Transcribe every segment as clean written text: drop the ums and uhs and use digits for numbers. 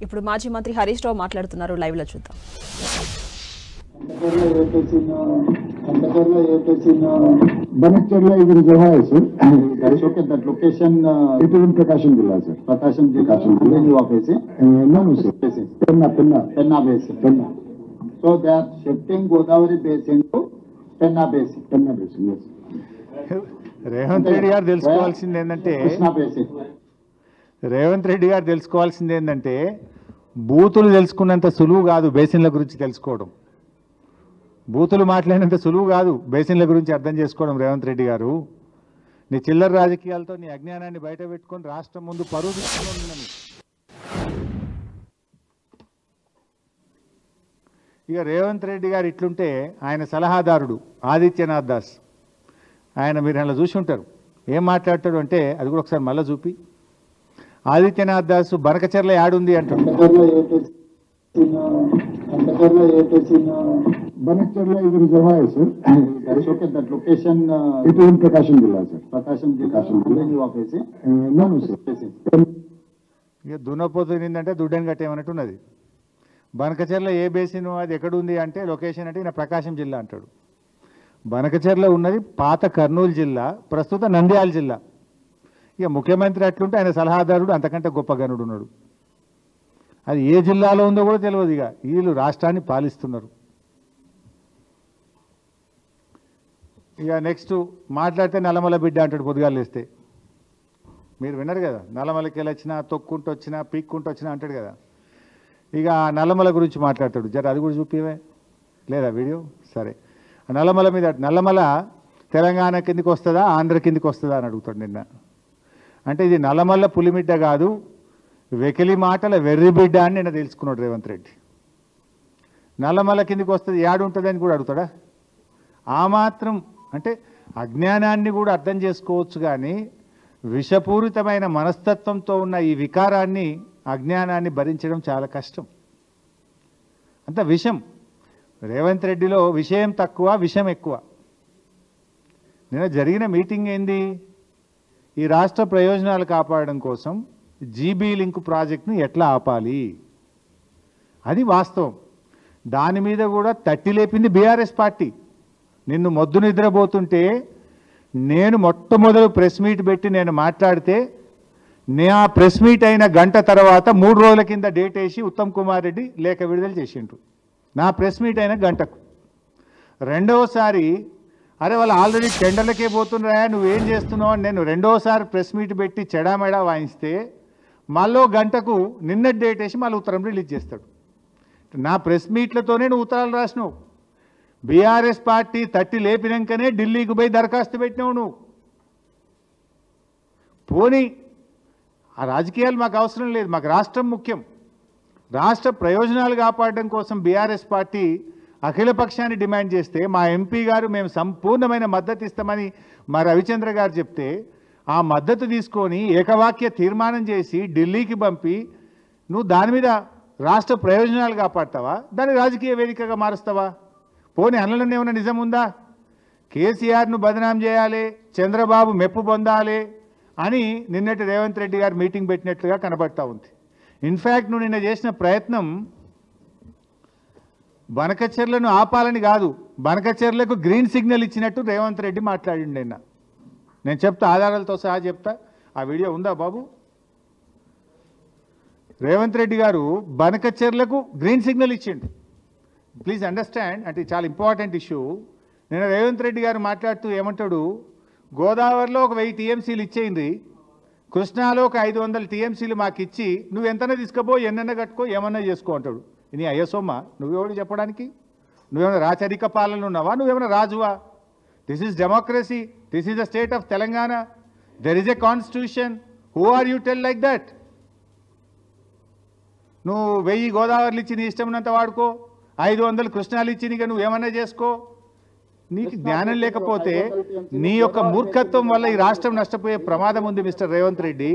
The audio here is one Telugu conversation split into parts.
ఇప్పుడు మాజీ మంత్రి హరీష్ రావు మాట్లాడుతున్నారు, లైవ్ లో చూద్దాం. Banachcherla is reservoir, sir. That's okay. That location, it is in Prakasham Jilla, sir. Prakasham Jilla. And you are facing? No, sir. Facing. Penna Basin. Penna. So they are shifting Godavari Basin to Penna Basin. Penna Basin, yes. Revanth Reddy గారు తెలుసుకోవాల్సింది ఏంటంటే Krishna Basin. రేవంత్ రెడ్డి గారు తెలుసుకోవాల్సింది ఏంటంటే బూతులు తెలుసుకున్నంత సులువు కాదు బేసిన్ల గురించి తెలుసుకోవడం. బూతులు మాట్లాడినంత సులువు కాదు బేసిన్ల గురించి అర్థం చేసుకోవడం. రేవంత్ రెడ్డి గారు నీ చిల్లర రాజకీయాలతో నీ అజ్ఞానాన్ని బయట పెట్టుకొని రాష్ట్రం ముందు పరువు తీసుకుని ఇక రేవంత్ రెడ్డి గారు ఇట్లుంటే ఆయన సలహాదారుడు ఆదిత్యనాథ్ దాస్, ఆయన మీరు అలా చూసి ఉంటారు, ఏం మాట్లాడతాడు అంటే అది కూడా ఒకసారి మళ్ళీ చూపి. ఆదిత్యనాథ్ దాస్ బనకచెర్ల యాడుంది అంటాడు. Banachcherla is reservoir, sir. That's okay. That location, it is in Prakasham Jilla, sir. Prakasham Jilla. And you are facing? No, sir. Facing. ఇక దున్నపోతు ఏంటంటే దుడ్డని కట్టేమన్నట్టున్నది. బనకచెర్ల ఏ బేసిన్ అది ఎక్కడుంది అంటే లొకేషన్ అంటే ఈయన ప్రకాశం జిల్లా అంటాడు. బనకచెర్ల ఉన్నది పాత కర్నూలు జిల్లా, ప్రస్తుత నంద్యాల జిల్లా. ఇక ముఖ్యమంత్రి అట్లుంటే ఆయన సలహాదారుడు అంతకంటే గొప్ప గనుడు ఉన్నాడు. అది ఏ జిల్లాలో ఉందో కూడా తెలియదు. ఇక వీళ్ళు రాష్ట్రాన్ని పాలిస్తున్నారు. ఇక నెక్స్ట్ మాట్లాడితే నల్లమల బిడ్డ అంటాడు పొద్దుగాలు వేస్తే. మీరు విన్నారు కదా, నల్లమలకి వెళ్ళొచ్చినా తొక్కుంటూ వచ్చినా పీక్కుంటూ వచ్చినా అంటాడు కదా. ఇక నల్లమల గురించి మాట్లాడతాడు. జర అది కూడా చూపివే లేదా వీడియో? సరే, నల్లమల మీద నల్లమల తెలంగాణ కిందికి వస్తుందా ఆంధ్ర కిందికి వస్తుందా అని అడుగుతాడు నిన్న. అంటే ఇది నల్లమల్ల పులిమిడ్డ కాదు, వెకిలి మాటల వెర్రిబిడ్డ అని నిన్న తెలుసుకున్నాడు రేవంత్ రెడ్డి. నల్లమల కిందికి వస్తుంది యాడు ఉంటుంది అని కూడా అడుగుతాడా? ఆ మాత్రం అంటే అజ్ఞానాన్ని కూడా అర్థం చేసుకోవచ్చు, కానీ విషపూరితమైన మనస్తత్వంతో ఉన్న ఈ వికారాన్ని అజ్ఞానాన్ని భరించడం చాలా కష్టం. అంత విషం. రేవంత్ రెడ్డిలో విషయం తక్కువ, విషం ఎక్కువ. నిన్న జరిగిన మీటింగ్ ఏంది? ఈ రాష్ట్ర ప్రయోజనాలు కాపాడడం కోసం జీబీ లింక్ ప్రాజెక్ట్ను ఎట్లా ఆపాలి, అది వాస్తవం. దాని మీద కూడా తట్టి లేపింది బీఆర్ఎస్ పార్టీ. నిన్ను మొద్దు నిద్రపోతుంటే నేను మొట్టమొదటి ప్రెస్ మీట్ పెట్టి నేను మాట్లాడితే ఆ ప్రెస్ మీట్ అయిన గంట తర్వాత 3 రోజుల కింద డేట్ వేసి ఉత్తమ్ కుమార్ రెడ్డి లేఖ విడుదల చేసిండ్రు నా ప్రెస్ మీట్ అయిన గంటకు. రెండవసారి అరే వాళ్ళు ఆల్రెడీ టెండర్లకే పోతున్నారా నువ్వేం చేస్తున్నావు అని నేను రెండోసారి ప్రెస్ మీట్ పెట్టి చెడామెడా వాయిస్తే మళ్ళీ గంటకు నిన్న డేట్ వేసి మళ్ళీ ఉత్తరం రిలీజ్ చేస్తాడు. నా ప్రెస్ మీట్లతోనే నువ్వు ఉత్తరాలు రాసినావు. బీఆర్ఎస్ పార్టీ తట్టి లేపినాకనే ఢిల్లీకి పోయి దరఖాస్తు పెట్టినావు నువ్వు. పోనీ ఆ రాజకీయాలు మాకు అవసరం లేదు, మాకు రాష్ట్రం ముఖ్యం. రాష్ట్ర ప్రయోజనాలు కాపాడడం కోసం బీఆర్ఎస్ పార్టీ అఖిలపక్షాన్ని డిమాండ్ చేస్తే మా ఎంపీ గారు మేము సంపూర్ణమైన మద్దతు ఇస్తామని మా రవిచంద్ర గారు చెప్తే ఆ మద్దతు తీసుకొని ఏకవాక్య తీర్మానం చేసి ఢిల్లీకి పంపి నువ్వు దాని మీద రాష్ట్ర ప్రయోజనాలు కాపాడతావా, దాన్ని రాజకీయ వేదికగా మారుస్తావా? పోనీ అనలను ఏమైనా నిజం ఉందా? కేసీఆర్ను బదనాం చేయాలి, చంద్రబాబు మెప్పు పొందాలి అని నిన్నటి రేవంత్ రెడ్డి గారు మీటింగ్ పెట్టినట్లుగా కనబడతా ఉంది. ఇన్ఫ్యాక్ట్ నువ్వు నిన్న చేసిన ప్రయత్నం బనకచెర్లను ఆపాలని కాదు, బనకచెర్లకు గ్రీన్ సిగ్నల్ ఇచ్చినట్టు రేవంత్ రెడ్డి మాట్లాడిండు నిన్న. నేను చెప్తా, ఆధారాలతో సహా చెప్తా. ఆ వీడియో ఉందా బాబు? రేవంత్ రెడ్డి గారు బనకచెర్లకు గ్రీన్ సిగ్నల్ ఇచ్చిండు. ప్లీజ్ అండర్స్టాండ్, అంటే చాలా ఇంపార్టెంట్ ఇష్యూ. నేను రేవంత్ రెడ్డి గారు మాట్లాడుతూ ఏమంటాడు, గోదావరిలో ఒక 1000 టీఎంసీలు ఇచ్చేయింది, కృష్ణాలో ఒక 500 టీఎంసీలు మాకు ఇచ్చి నువ్వు ఎంతనే తీసుకుపో, ఎన్నైనా కట్టుకో, ఏమన్నా చేసుకో అంటాడు. నీ అయ్యసోమ్మ నువ్వెవడు చెప్పడానికి? నువ్వేమైనా రాచరిక పాలన ఉన్నావా? నువ్వేమైనా రాజువా? This is democracy, this is the state of Telangana, there is a constitution. Who are you tell like that? నువ్వు 1000 గోదావరిలు ఇచ్చి నీ ఇష్టం ఉన్నంత వాడుకో, 500 కృష్ణాలు ఇచ్చి నీకు నువ్వేమన్నా చేసుకో. నీకు జ్ఞానం లేకపోతే నీ యొక్క మూర్ఖత్వం వల్ల ఈ రాష్ట్రం నష్టపోయే ప్రమాదం ఉంది మిస్టర్ రేవంత్ రెడ్డి.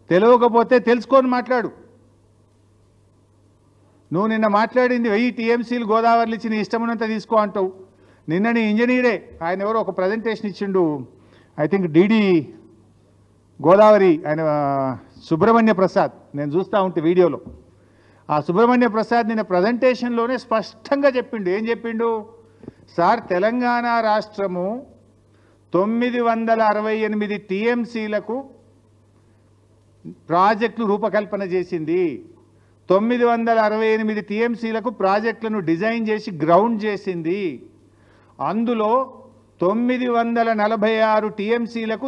తెలియకపోతే తెలుసుకొని మాట్లాడు. నువ్వు నిన్న మాట్లాడింది 1000 టీఎంసీలు గోదావరిలు ఇచ్చి నీ ఇష్టం ఉన్నంత తీసుకో అంటావు. నిన్న నీ ఇంజనీరే ఆయన ఎవరో ఒక ప్రజెంటేషన్ ఇచ్చిండు, ఐ థింక్ డిడి గోదావరి, ఆయన సుబ్రహ్మణ్య ప్రసాద్, నేను చూస్తూ ఉంటే వీడియోలో ఆ సుబ్రహ్మణ్య ప్రసాద్ నిన్న ప్రజెంటేషన్లోనే స్పష్టంగా చెప్పిండు. ఏం చెప్పిండు? సార్, తెలంగాణ రాష్ట్రము 968 టీఎంసీలకు ప్రాజెక్టులు రూపకల్పన చేసింది. 968 టీఎంసీలకు ప్రాజెక్టులను డిజైన్ చేసి గ్రౌండ్ చేసింది. అందులో 946 టీఎంసీలకు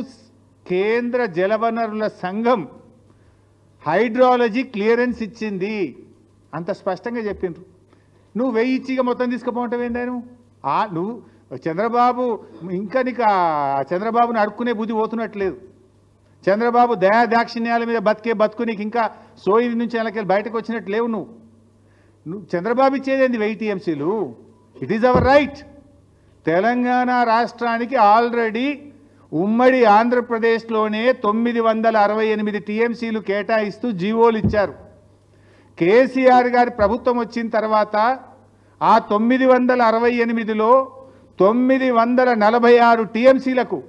కేంద్ర జలవనరుల సంఘం హైడ్రాలజీ క్లియరెన్స్ ఇచ్చింది. అంత స్పష్టంగా చెప్పిండ్రు. నువ్వు 1000 ఇచ్చిగా మొత్తం తీసుకుపోవటం ఏందా? నువ్వు చంద్రబాబు ఇంకా నీకు చంద్రబాబుని అడుక్కునే బుద్ధి పోతున్నట్లేదు. చంద్రబాబు దయా దాక్షిణ్యాల మీద బతుకు నీకు ఇంకా సోయి నుంచి నెలకెళ్ళి బయటకు వచ్చినట్టు లేవు. నువ్వు చంద్రబాబు ఇచ్చేదేంది 1000 టీఎంసీలు? It is our right. Telangana రాష్ట్రానికి ఆల్రెడీ ఉమ్మడి ఆంధ్రప్రదేశ్లోనే 968 టీఎంసీలు కేటాయిస్తూ జీవోలు ఇచ్చారు. కేసీఆర్ గారి ప్రభుత్వం వచ్చిన తర్వాత ఆ 968లో 946 టీఎంసీలకు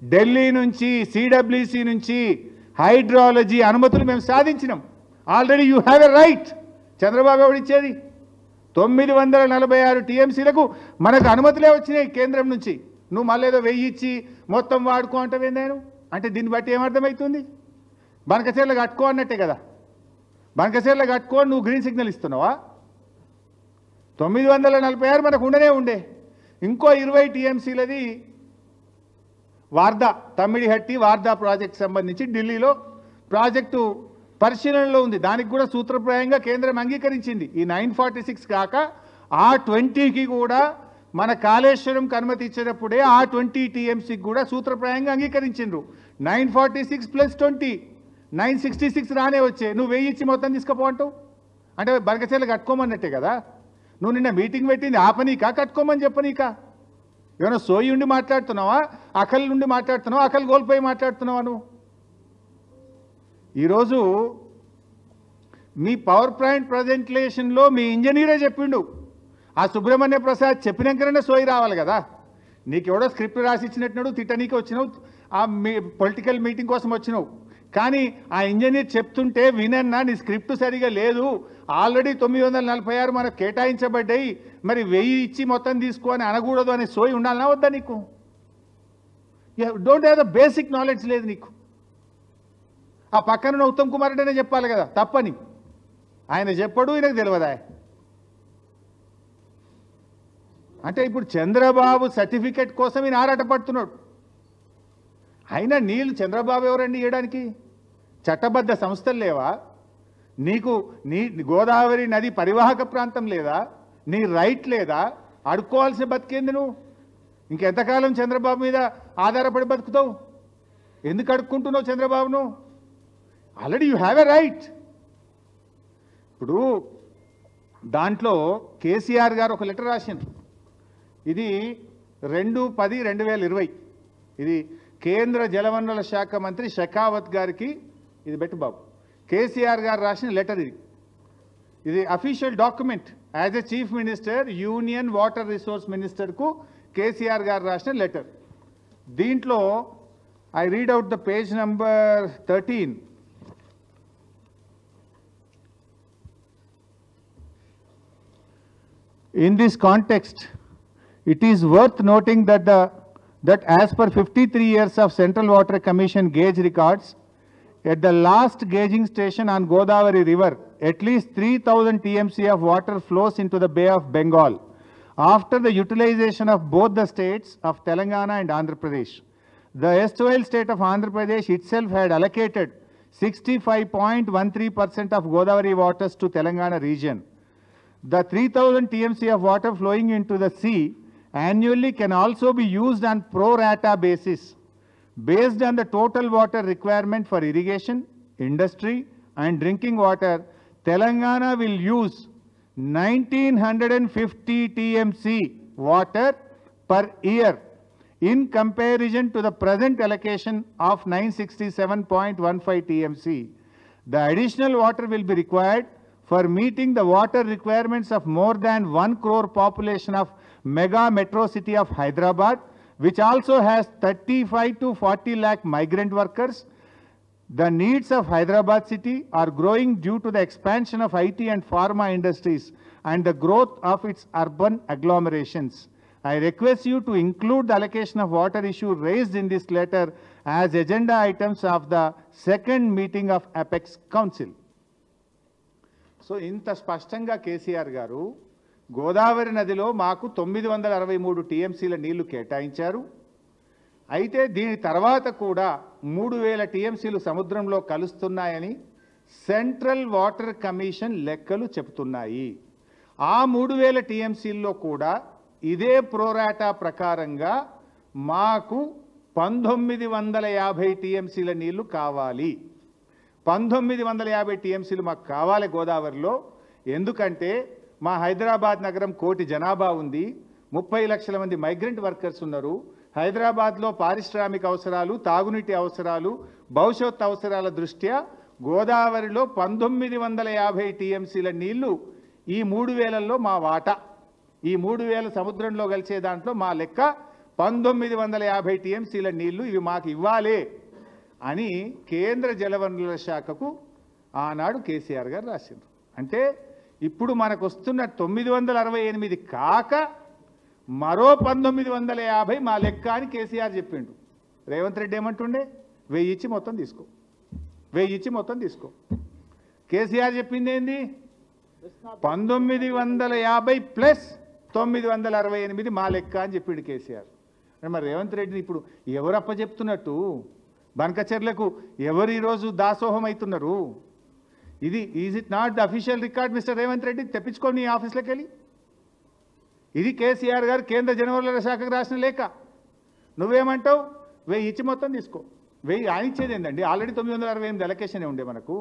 ఢిల్లీ నుంచి సిడబ్ల్యూసి నుంచి హైడ్రాలజీ అనుమతులు మేము సాధించినాం. Already you have a right. Chandrababu ఎవడిచ్చేది? 946 టీఎంసీలకు మనకు అనుమతులే వచ్చినాయి కేంద్రం నుంచి. నువ్వు మళ్ళీ ఏదో 1000 ఇచ్చి మొత్తం వాడుకో అంటావేం నేను? అంటే దీన్ని బట్టి ఏమర్థమవుతుంది? బనకచర్ల కట్టుకో అన్నట్టే కదా. బనకచర్ల కట్టుకో నువ్వు గ్రీన్ సిగ్నల్ ఇస్తున్నావా? 946 మనకు ఉండే ఇంకో 20 టీఎంసీలది వార్దా, తమ్మిడిహట్టి వార్దా ప్రాజెక్ట్ సంబంధించి ఢిల్లీలో ప్రాజెక్టు పరిశీలనలో ఉంది. దానికి కూడా సూత్రప్రాయంగా కేంద్రం అంగీకరించింది. ఈ 946 కాక ఆ 20కి కూడా మన కాళేశ్వరంకి అనుమతి ఇచ్చేటప్పుడే ఆ 20 టీఎంసీకి కూడా సూత్రప్రాయంగా అంగీకరించిండ్రు. 946 + 20 966 రానే వచ్చే. నువ్వు 1000 ఇచ్చి మొత్తం తీసుకుపోంటావు అంటే బనకచర్లు కట్టుకోమన్నట్టే కదా. నువ్వు నిన్న మీటింగ్ పెట్టింది ఆపనీకా కట్టుకోమని చెప్పనీకా? ఏమైనా సోయి ఉండి మాట్లాడుతున్నావా? అకల్ నుండి మాట్లాడుతున్నావా? అకల్ కోల్పోయి మాట్లాడుతున్నావా? నువ్వు ఈరోజు మీ పవర్ పాయింట్ ప్రజెంటేషన్లో మీ ఇంజనీరే చెప్పిండు. ఆ సుబ్రహ్మణ్య ప్రసాద్ చెప్పినాకనే సోయి రావాలి కదా. నీకెవడో స్క్రిప్ట్ రాసి ఇచ్చినట్టున్నాడు, తిట్టనీకి వచ్చినావు, ఆ పొలిటికల్ మీటింగ్ కోసం వచ్చినావు. కానీ ఆ ఇంజనీర్ చెప్తుంటే వినన్నా నీ స్క్రిప్ట్ సరిగా లేదు, ఆల్రెడీ 946 మనకు కేటాయించబడ్డాయి, మరి 1000 ఇచ్చి మొత్తం తీసుకో అని అనకూడదు అనే సోయి ఉండాలన్నా వద్దా నీకు? Don't have the basic knowledge లేదు నీకు. ఆ పక్కన ఉత్తమ్ కుమార్ రెడ్డినే చెప్పాలి కదా తప్పని. ఆయన చెప్పడు, ఈయనకు తెలియదా? అంటే ఇప్పుడు చంద్రబాబు సర్టిఫికెట్ కోసం ఈయన ఆరాటపడుతున్నాడు. అయినా నీళ్ళు చంద్రబాబు ఎవరండి ఇవ్వడానికి? చట్టబద్ధ సంస్థలు లేవా నీకు? నీ గోదావరి నది పరివాహక ప్రాంతం లేదా? నీ రైట్ లేదా? అడుక్కోవాల్సిన బతికేంది నువ్వు? ఇంకెంతకాలం చంద్రబాబు మీద ఆధారపడి బతుకుతావు? ఎందుకు అడుక్కుంటున్నావు చంద్రబాబును? Already you have a right. ఇప్పుడు దాంట్లో కేసీఆర్ గారు ఒక లెటర్ రాసిండ్రు. ఇది 2/10/2020. ఇది కేంద్ర జలవనరుల శాఖ మంత్రి షెకావత్ గారికి ఇది బెట్టు బాబు కేసీఆర్ గారు రాసిన లెటర్. ఇది official document. As a chief minister union water resource మినిస్టర్కు కేసీఆర్ గారు రాసిన లెటర్. దీంట్లో I read out the page number 13. In this context, it is worth noting that as per 53 years of Central Water Commission gauge records, at the last gauging station on Godavari River, at least 3000 TMC of water flows into the Bay of Bengal after the utilization of both the states of Telangana and Andhra Pradesh. The erstwhile state of Andhra Pradesh itself had allocated 65.13% of Godavari waters to Telangana region. The 3000 TMC of water flowing into the sea annually can also be used on pro rata basis. Based on the total water requirement for irrigation, industry and drinking water, Telangana will use 1950 TMC water per year in comparison to the present allocation of 967.15 TMC. The additional water will be required for meeting the water requirements of more than 1 crore population of mega metro city of Hyderabad, which also has 35 to 40 lakh migrant workers, The needs of Hyderabad city are growing due to the expansion of IT and pharma industries and the growth of its urban agglomerations. I request you to include the allocation of water issue raised in this letter as agenda items of the second meeting of Apex Council. So ఇంత స్పష్టంగా కేసీఆర్ గారు గోదావరి నదిలో మాకు 963 టీఎంసీల నీళ్లు కేటాయించారు. అయితే దీని తర్వాత కూడా 3000 టీఎంసీలు సముద్రంలో కలుస్తున్నాయని సెంట్రల్ వాటర్ కమిషన్ లెక్కలు చెబుతున్నాయి. ఆ 3000 టీఎంసీల్లో కూడా ఇదే ప్రోరాటా ప్రకారంగా మాకు 1950 టీఎంసీల నీళ్లు కావాలి. 1950 టీఎంసీలు మాకు కావాలి గోదావరిలో. ఎందుకంటే మా హైదరాబాద్ నగరం 1 కోటి జనాభా ఉంది, 30 లక్షల మంది మైగ్రెంట్ వర్కర్స్ ఉన్నారు. హైదరాబాద్లో పారిశ్రామిక అవసరాలు, తాగునీటి అవసరాలు, భవిష్యత్ అవసరాల దృష్ట్యా గోదావరిలో 1950 టీఎంసీల నీళ్లు ఈ 3000లో మా వాటా. ఈ 3000 సముద్రంలో కలిసే దాంట్లో మా లెక్క 1950 టీఎంసీల నీళ్లు ఇవి మాకు ఇవ్వాలి అని కేంద్ర జలవనరుల శాఖకు ఆనాడు కేసీఆర్ గారు రాసిండ్రు. అంటే ఇప్పుడు మనకు వస్తున్న 968 కాక మరో 1950 మా లెక్క అని కేసీఆర్ చెప్పిండు. రేవంత్ రెడ్డి ఏమంటుండే 1000 ఇచ్చి మొత్తం తీసుకో, 1000 ఇచ్చి మొత్తం తీసుకో. కేసీఆర్ చెప్పింది ఏంది 1950 ప్లస్ 968 మా లెక్క అని చెప్పిండు కేసీఆర్. మరి రేవంత్ రెడ్డిని ఇప్పుడు ఎవరు అప్పచెప్తున్నట్టు? బనకచెర్లకు ఎవరు ఈరోజు దాసోహం అవుతున్నారు? ఇది is it not the official record mister Revanth Reddy? తెప్పించుకోండి ఈ ఆఫీస్లోకి వెళ్ళి. ఇది కేసీఆర్ గారు కేంద్ర జలవనరుల శాఖకు రాసిన లేఖ. నువ్వేమంటావు 1000 ఇచ్చి మొత్తం తీసుకో. 1000 ఆయన ఇచ్చేది ఏంటండి? ఆల్రెడీ 968 అలొకేషన్ ఉండే మనకు.